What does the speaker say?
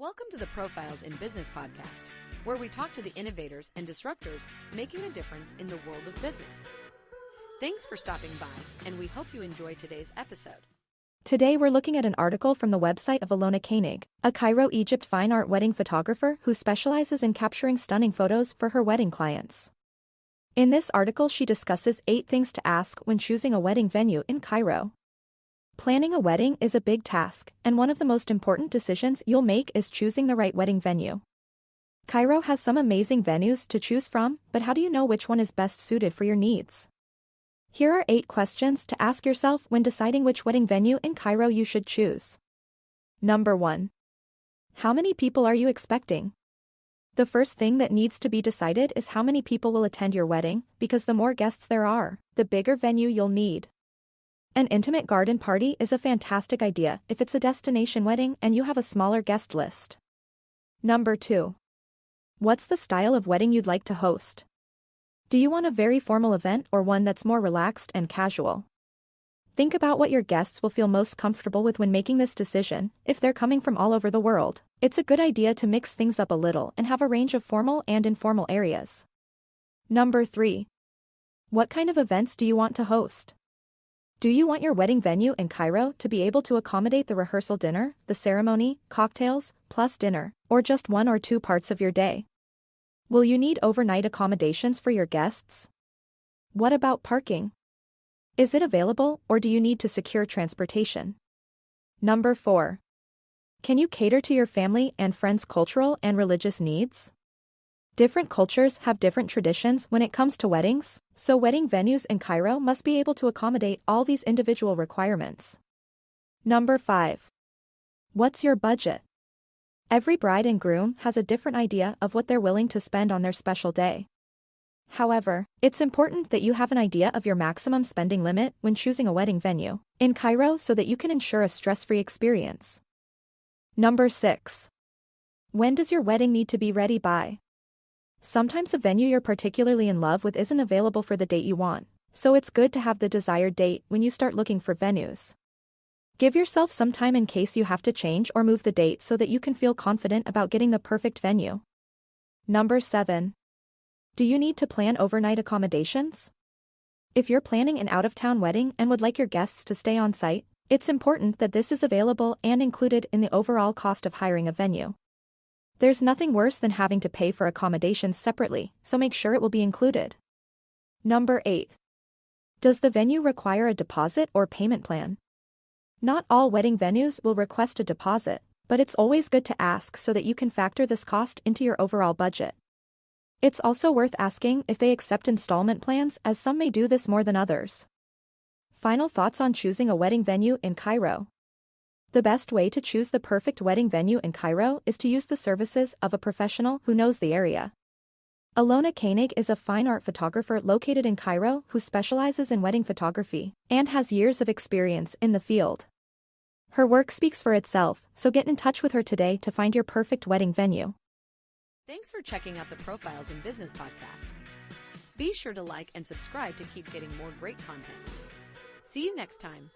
Welcome to the Profiles in Business podcast, where we talk to the innovators and disruptors making a difference in the world of business. Thanks for stopping by, and we hope you enjoy today's episode. Today we're looking at an article from the website of Alona Koenig, a Cairo, Egypt fine art wedding photographer who specializes in capturing stunning photos for her wedding clients. In this article she discusses 8 things to ask when choosing a wedding venue in Cairo. Planning a wedding is a big task, and one of the most important decisions you'll make is choosing the right wedding venue. Cairo has some amazing venues to choose from, but how do you know which one is best suited for your needs? Here are 8 questions to ask yourself when deciding which wedding venue in Cairo you should choose. Number 1. How many people are you expecting? The first thing that needs to be decided is how many people will attend your wedding, because the more guests there are, the bigger venue you'll need. An intimate garden party is a fantastic idea if it's a destination wedding and you have a smaller guest list. Number 2. What's the style of wedding you'd like to host? Do you want a very formal event or one that's more relaxed and casual? Think about what your guests will feel most comfortable with when making this decision. If they're coming from all over the world, it's a good idea to mix things up a little and have a range of formal and informal areas. Number 3. What kind of events do you want to host? Do you want your wedding venue in Cairo to be able to accommodate the rehearsal dinner, the ceremony, cocktails, plus dinner, or just 1 or 2 parts of your day? Will you need overnight accommodations for your guests? What about parking? Is it available, or do you need to secure transportation? Number 4. Can you cater to your family and friends' cultural and religious needs? Different cultures have different traditions when it comes to weddings, so wedding venues in Cairo must be able to accommodate all these individual requirements. Number 5. What's your budget? Every bride and groom has a different idea of what they're willing to spend on their special day. However, it's important that you have an idea of your maximum spending limit when choosing a wedding venue in Cairo so that you can ensure a stress-free experience. Number 6. When does your wedding need to be ready by? Sometimes a venue you're particularly in love with isn't available for the date you want, so it's good to have the desired date when you start looking for venues. Give yourself some time in case you have to change or move the date so that you can feel confident about getting the perfect venue. Number 7. Do you need to plan overnight accommodations? If you're planning an out-of-town wedding and would like your guests to stay on site, it's important that this is available and included in the overall cost of hiring a venue. There's nothing worse than having to pay for accommodations separately, so make sure it will be included. Number 8. Does the venue require a deposit or payment plan? Not all wedding venues will request a deposit, but it's always good to ask so that you can factor this cost into your overall budget. It's also worth asking if they accept installment plans, as some may do this more than others. Final thoughts on choosing a wedding venue in Cairo. The best way to choose the perfect wedding venue in Cairo is to use the services of a professional who knows the area. Alona Koenig is a fine art photographer located in Cairo who specializes in wedding photography and has years of experience in the field. Her work speaks for itself, so get in touch with her today to find your perfect wedding venue. Thanks for checking out the Profiles in Business podcast. Be sure to like and subscribe to keep getting more great content. See you next time.